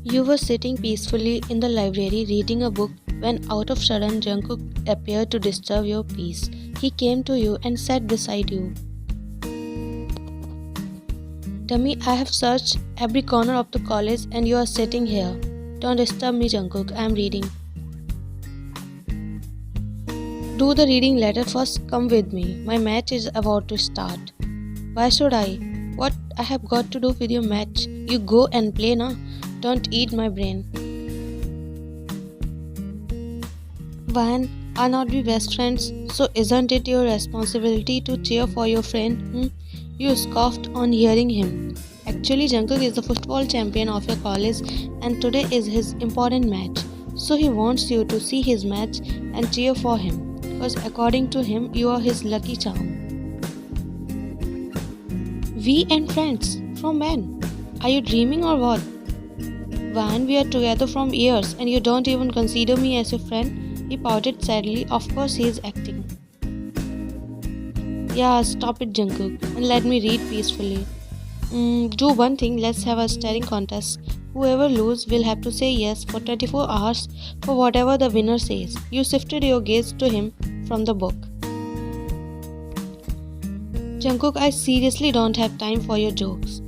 You were sitting peacefully in the library reading a book when out of sudden Jungkook appeared to disturb your peace. He came to you and sat beside you. Dummy, I have searched every corner of the college and you are sitting here. Don't disturb me, Jungkook, I am reading. Do the reading later first, come with me. My match is about to start. Why should I? What I have got to do with your match? You go and play now. Don't eat my brain. Van, are not we best friends? So isn't it your responsibility to cheer for your friend? You scoffed on hearing him. Actually, Jungkook is the football champion of your college and today is his important match. So he wants you to see his match and cheer for him. Because according to him, you are his lucky charm. We and friends? From when? Are you dreaming or what? Van, we are together from years and you don't even consider me as your friend? He pouted sadly. Of course he is acting. Yeah, stop it, Jungkook, and let me read peacefully. Do one thing, let's have a staring contest. Whoever loses will have to say yes for 24 hours for whatever the winner says. You shifted your gaze to him from the book. Jungkook, I seriously don't have time for your jokes.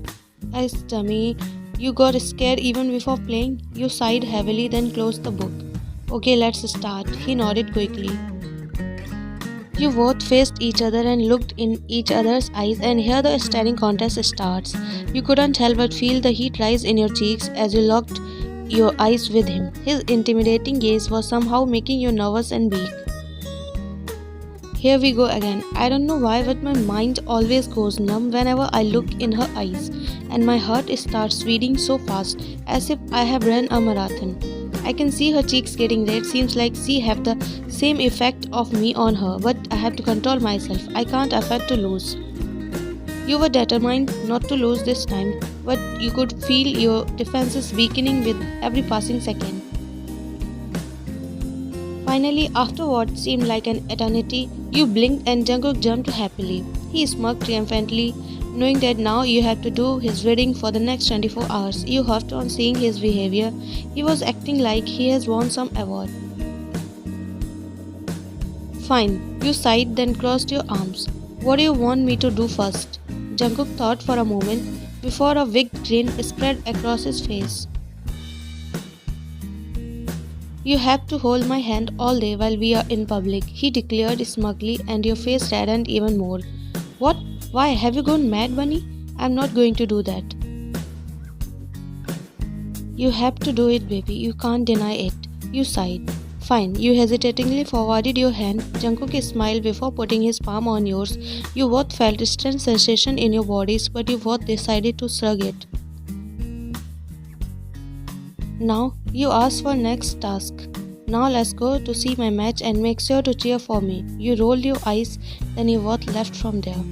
As dummy, you got scared even before playing. You sighed heavily, then closed the book. Okay, let's start. He nodded quickly. You both faced each other and looked in each other's eyes, and here the staring contest starts. You couldn't help but feel the heat rise in your cheeks as you locked your eyes with him. His intimidating gaze was somehow making you nervous and weak. Here we go again. I don't know why, but my mind always goes numb whenever I look in her eyes, and my heart starts beating so fast as if I have run a marathon. I can see her cheeks getting red. Seems like she have the same effect of me on her, but I have to control myself. I can't afford to lose. You were determined not to lose this time, but you could feel your defenses weakening with every passing second. Finally, after what seemed like an eternity, you blinked and Jungkook jumped happily. He smirked triumphantly, knowing that now you had to do his reading for the next 24 hours. You huffed on seeing his behavior. He was acting like he has won some award. Fine, you sighed, then crossed your arms. What do you want me to do first? Jungkook thought for a moment before a big grin spread across his face. You have to hold my hand all day while we are in public, he declared smugly, and your face reddened even more. What? Why? Have you gone mad, Bunny? I'm not going to do that. You have to do it, baby. You can't deny it. You sighed. Fine. You hesitatingly forwarded your hand. Jungkook smiled before putting his palm on yours. You both felt a strange sensation in your bodies, but you both decided to shrug it. Now, you asked for next task. Now let's go to see my match and make sure to cheer for me. You rolled your eyes, then you both left from there.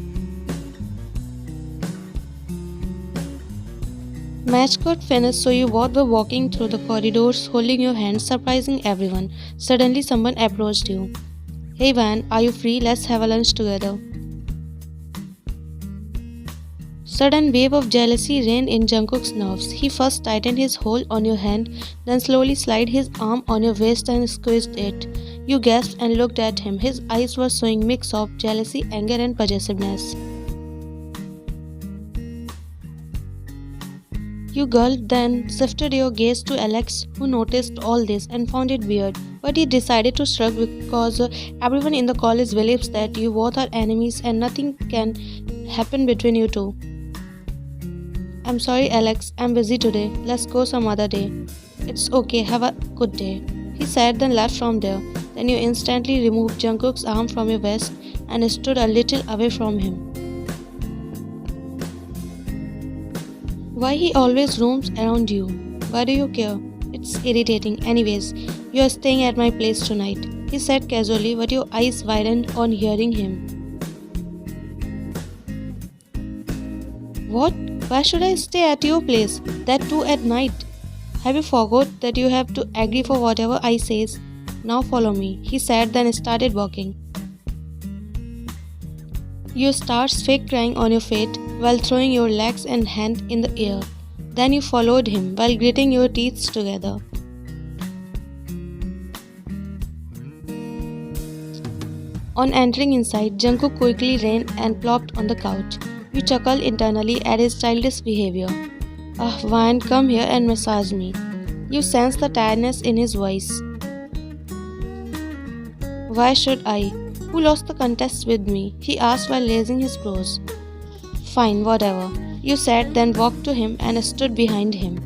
Match got finished, so you both were walking through the corridors, holding your hands, surprising everyone. Suddenly someone approached you. Hey Van, are you free? Let's have a lunch together. Sudden wave of jealousy ran in Jungkook's nerves. He first tightened his hold on your hand, then slowly slid his arm on your waist and squeezed it. You gasped and looked at him. His eyes were showing mix of jealousy, anger and possessiveness. You gulped, then shifted your gaze to Alex, who noticed all this and found it weird. But he decided to shrug because everyone in the college believes that you both are enemies and nothing can happen between you two. I'm sorry, Alex. I'm busy today. Let's go some other day. It's okay. Have a good day. He said, then left from there. Then you instantly removed Jungkook's arm from your waist and stood a little away from him. Why he always roams around you? Why do you care? It's irritating. Anyways, you are staying at my place tonight, he said casually, but your eyes widened on hearing him. What? Why should I stay at your place? That too at night? Have you forgot that you have to agree for whatever I says? Now follow me, he said, then started walking. You start fake crying on your feet while throwing your legs and hand in the air. Then you followed him while gritting your teeth together. On entering inside, Jungkook quickly ran and plopped on the couch. You chuckled internally at his childish behavior. Ah, Vine, come here and massage me. You sensed the tiredness in his voice. Why should I? Who lost the contest with me? He asked while raising his brows. Fine, whatever. You said, then walked to him and stood behind him.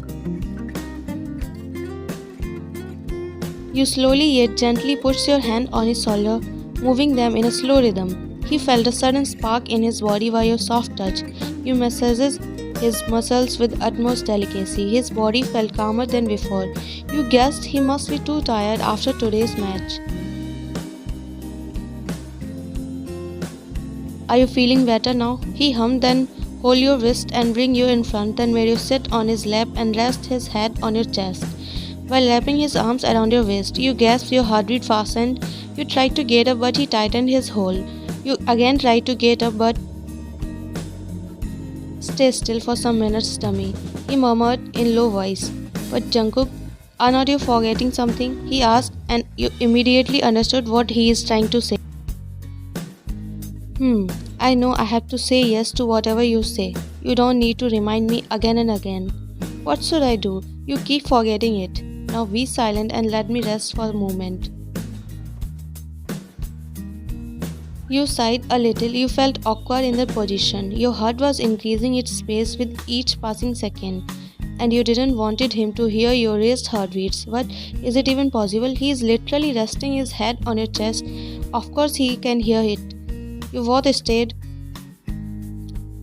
You slowly yet gently pushed your hand on his shoulder, moving them in a slow rhythm. He felt a sudden spark in his body by your soft touch. You massaged his muscles with utmost delicacy. His body felt calmer than before. You guessed he must be too tired after today's match. Are you feeling better now? He hummed, then hold your wrist and bring you in front, then made you sit on his lap and rest his head on your chest. While wrapping his arms around your waist, you gasped, your heartbeat fastened. You tried to get up, but he tightened his hold. You again tried to get up, but stay still for some minutes, dummy, he murmured in low voice. But Jungkook, are not you forgetting something? He asked, and you immediately understood what he is trying to say. I know I have to say yes to whatever you say. You don't need to remind me again and again. What should I do? You keep forgetting it. Now be silent and let me rest for a moment. You sighed a little. You felt awkward in that position. Your heart was increasing its pace with each passing second, and you didn't wanted him to hear your raised heartbeats. But is it even possible? He is literally resting his head on your chest. Of course he can hear it. You both stayed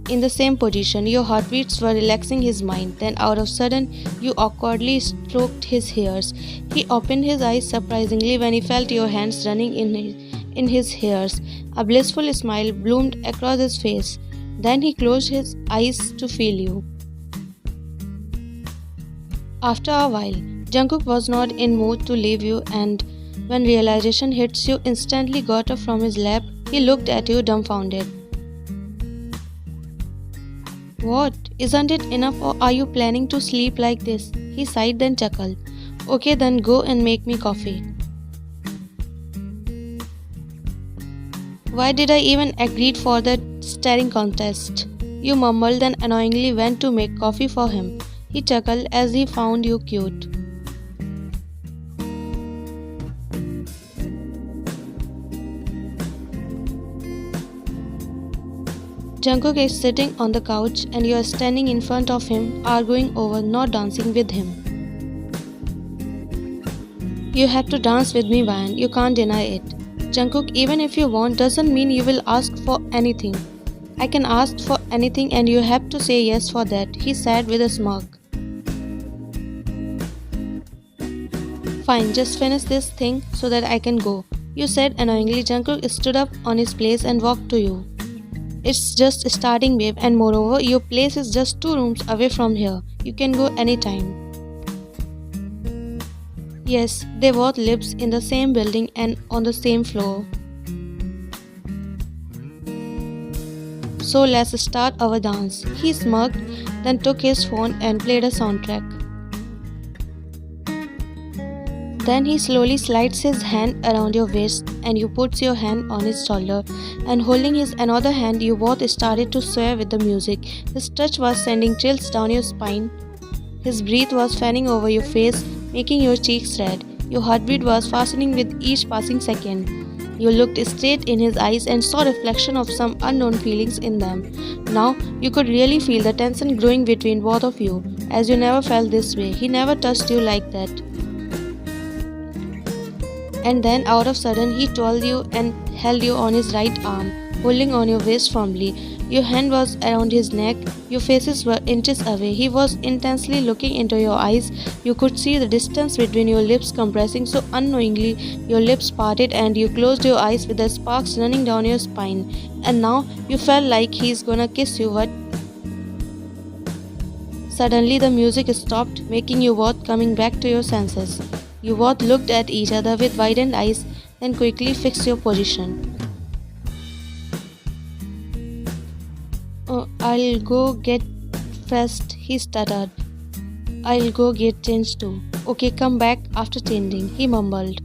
in the same position. Your heartbeats were relaxing his mind. Then out of sudden, you awkwardly stroked his hairs. He opened his eyes surprisingly when he felt your hands running in his hairs. A blissful smile bloomed across his face. Then he closed his eyes to feel you. After a while, Jungkook was not in mood to leave you, and when realization hits, you instantly got up from his lap. He looked at you dumbfounded. What? Isn't it enough, or are you planning to sleep like this? He sighed, then chuckled. Okay, then go and make me coffee. Why did I even agree for that staring contest? You mumbled, then annoyingly went to make coffee for him. He chuckled as he found you cute. Jungkook is sitting on the couch and you are standing in front of him, arguing over not dancing with him. You have to dance with me, Vine. You can't deny it. Jungkook, even if you want, doesn't mean you will ask for anything. I can ask for anything and you have to say yes for that, he said with a smirk. Fine, just finish this thing so that I can go, you said annoyingly. Jungkook stood up on his place and walked to you. It's just starting, babe, and moreover, your place is just 2 rooms away from here. You can go anytime. Yes, they both lived in the same building and on the same floor. So let's start our dance. He smirked, then took his phone and played a soundtrack. Then he slowly slides his hand around your waist and you put your hand on his shoulder, and holding his another hand, you both started to sway with the music. His touch was sending chills down your spine. His breath was fanning over your face, making your cheeks red. Your heartbeat was fastening with each passing second. You looked straight in his eyes and saw a reflection of some unknown feelings in them. Now you could really feel the tension growing between both of you, as you never felt this way. He never touched you like that. And then out of sudden he told you and held you on his right arm, holding on your waist firmly. Your hand was around his neck. Your faces were inches away. He was intensely looking into your eyes. You could see the distance between your lips compressing, so unknowingly your lips parted and you closed your eyes with the sparks running down your spine. And now you felt like he's gonna kiss you, but suddenly the music stopped, making you both coming back to your senses. You both looked at each other with widened eyes, then quickly fixed your position. Oh, I'll go get dressed, he stuttered. I'll go get changed too. Okay, come back after changing, he mumbled.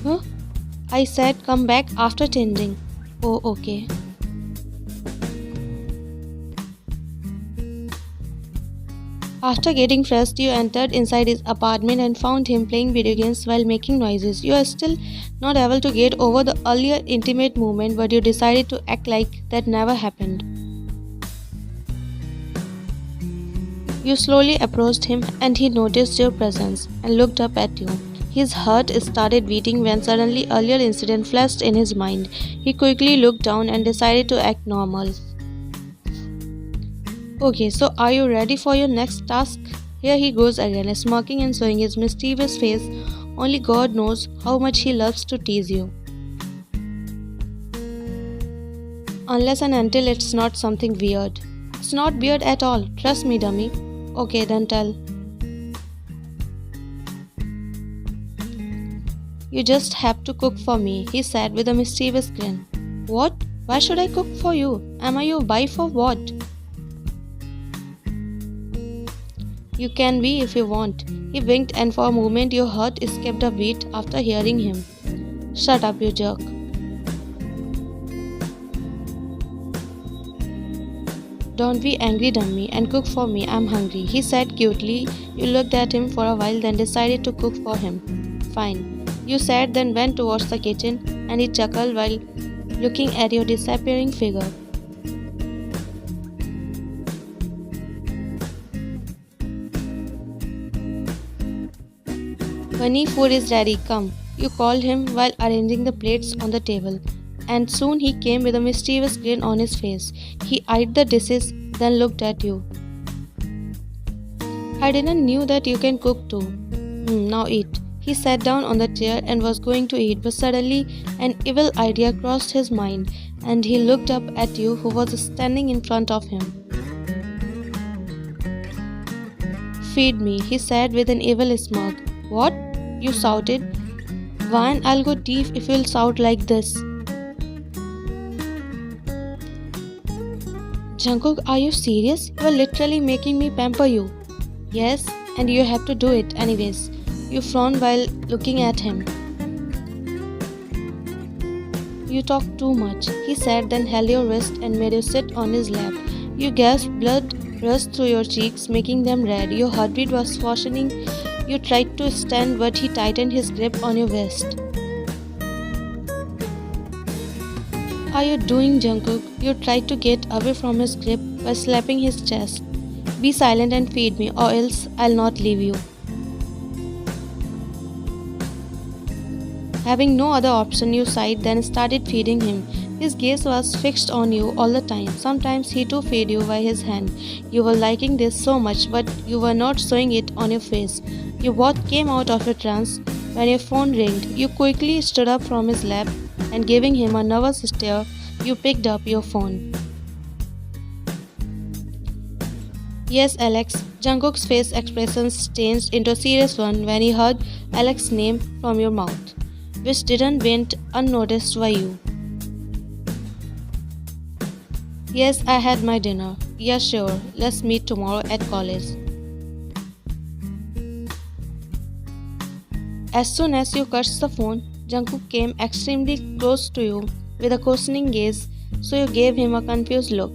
Huh? I said come back after changing. Oh, okay. After getting dressed, you entered inside his apartment and found him playing video games while making noises. You are still not able to get over the earlier intimate moment, but you decided to act like that never happened. You slowly approached him and he noticed your presence and looked up at you. His heart started beating when suddenly earlier incident flashed in his mind. He quickly looked down and decided to act normal. Okay, so are you ready for your next task? Here he goes again, smirking and showing his mischievous face. Only God knows how much he loves to tease you. Unless and until it's not something weird. It's not weird at all, trust me, dummy. Okay, then tell. You just have to cook for me, he said with a mischievous grin. What? Why should I cook for you? Am I your wife or what? You can be if you want. He winked and for a moment your heart skipped a beat after hearing him. Shut up, you jerk. Don't be angry, dummy, and cook for me. I'm hungry, he said cutely. You looked at him for a while then decided to cook for him. Fine, you said, then went towards the kitchen and he chuckled while looking at your disappearing figure. Bunny, food is ready, come. You called him while arranging the plates on the table, and soon he came with a mischievous grin on his face. He eyed the dishes, then looked at you. I didn't knew that you can cook too. Now eat. He sat down on the chair and was going to eat, but suddenly an evil idea crossed his mind, and he looked up at you who was standing in front of him. Feed me, he said with an evil smirk. What? You shouted. Why, I'll go deaf if you'll shout like this. Jungkook, are you serious? You are literally making me pamper you. Yes, and you have to do it anyways. You frowned while looking at him. You talk too much, he said, then held your wrist and made you sit on his lap. You gasped, blood rushed through your cheeks, making them red. Your heartbeat was faucioning. You tried to stand, but he tightened his grip on your waist. What are you doing, Jungkook? You tried to get away from his grip by slapping his chest. Be silent and feed me, or else I'll not leave you. Having no other option, you sighed, then started feeding him. His gaze was fixed on you all the time. Sometimes he too fed you by his hand. You were liking this so much, but you were not showing it on your face. You both came out of your trance when your phone rang. You quickly stood up from his lap and giving him a nervous stare, you picked up your phone. Yes, Alex. Jungkook's face expressions changed into a serious one when he heard Alex's name from your mouth, which didn't went unnoticed by you. Yes, I had my dinner. Yeah, sure. Let's meet tomorrow at college. As soon as you cut the phone, Jungkook came extremely close to you with a questioning gaze, so you gave him a confused look.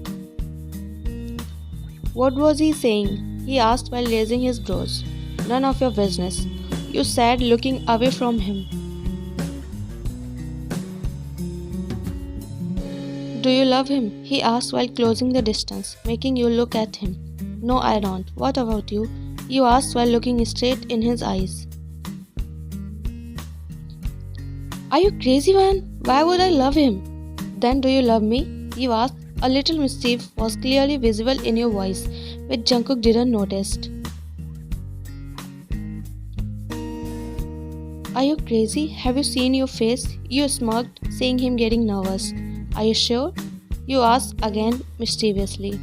What was he saying? He asked while raising his brows. None of your business, you said, looking away from him. Do you love him? He asked while closing the distance, making you look at him. No, I don't. What about you? You asked while looking straight in his eyes. Are you crazy, man? Why would I love him? Then do you love me? You asked. A little mischief was clearly visible in your voice, which Jungkook didn't notice. Are you crazy? Have you seen your face? You smirked, seeing him getting nervous. Are you sure? You asked again mischievously.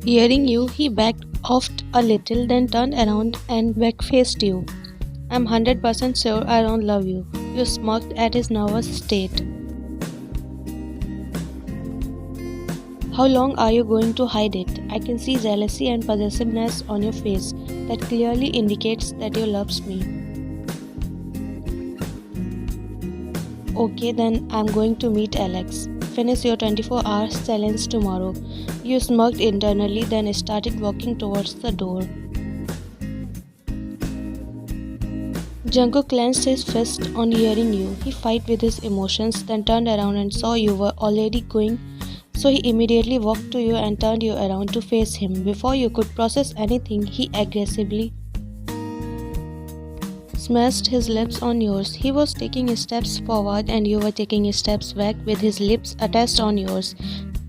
Hearing you, he backed off a little, then turned around and back-faced you. I'm 100% sure I don't love you. You smirked at his nervous state. How long are you going to hide it? I can see jealousy and possessiveness on your face. That clearly indicates that you love me. Okay, then I'm going to meet Alex. Finish your 24-hour challenge tomorrow. You smirked internally, then started walking towards the door. Jungkook clenched his fist on hearing you. He fight with his emotions, then turned around and saw you were already going. So he immediately walked to you and turned you around to face him. Before you could process anything, he aggressively smashed his lips on yours. He was taking steps forward and you were taking steps back with his lips attached on yours.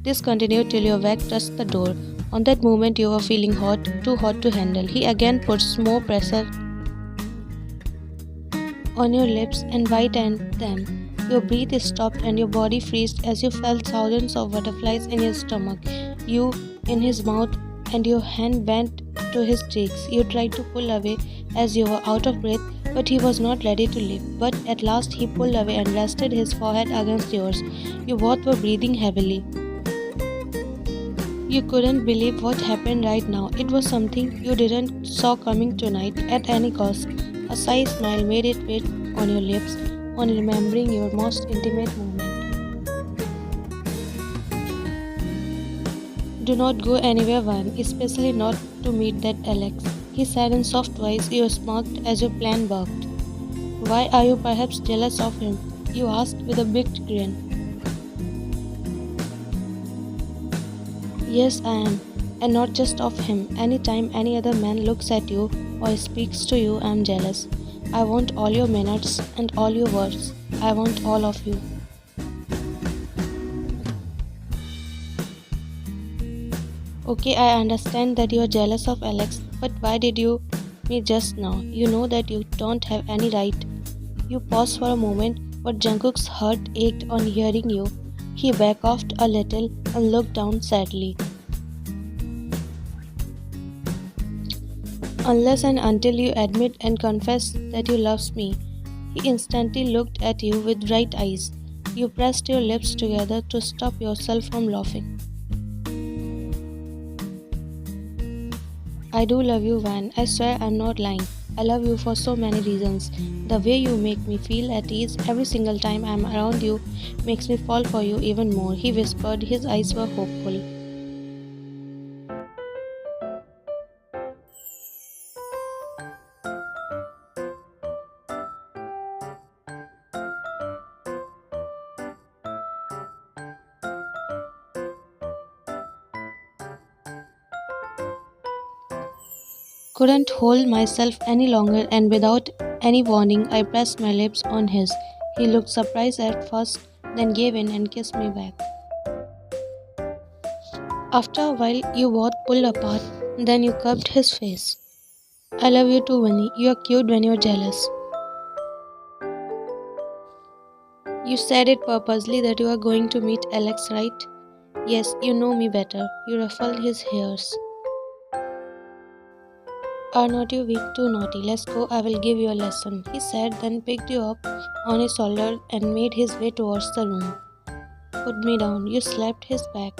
This continued till your back touched the door. On that moment you were feeling hot, too hot to handle. He again puts more pressure on your lips and whitened them. Your breath stopped and your body freezed as you felt thousands of butterflies in your stomach. You in his mouth and your hand went to his cheeks. You tried to pull away as you were out of breath, but he was not ready to leave. But at last he pulled away and rested his forehead against yours. You both were breathing heavily. You couldn't believe what happened right now. It was something you didn't saw coming tonight at any cost. A shy smile made its way on your lips on remembering your most intimate moment. Do not go anywhere, Van, especially not to meet that Alex, he said in soft voice. You smirked as your plan worked. Why are you perhaps jealous of him? You asked with a big grin. Yes, I am, and not just of him. Anytime any other man looks at you or speaks to you, I am jealous. I want all your minutes and all your words. I want all of you. Okay, I understand that you are jealous of Alex, but why did you me just now? You know that you don't have any right. You paused for a moment, but Jungkook's heart ached on hearing you. He backed off a little and looked down sadly. Unless and until you admit and confess that you love me. He instantly looked at you with bright eyes. You pressed your lips together to stop yourself from laughing. I do love you, Van. I swear I'm not lying. I love you for so many reasons. The way you make me feel at ease every single time I'm around you makes me fall for you even more, he whispered. His eyes were hopeful. Couldn't hold myself any longer, and without any warning I pressed my lips on his. He looked surprised at first, then gave in and kissed me back. After a while you both pulled apart, then you cupped his face. I love you too, Winnie. You are cute when you're jealous. You said it purposely that you are going to meet Alex, right? Yes, you know me better. You ruffled his hairs. Are not you weak too naughty? Let's go, I will give you a lesson, he said, then picked you up on his shoulder and made his way towards the room. Put me down, you slapped his back.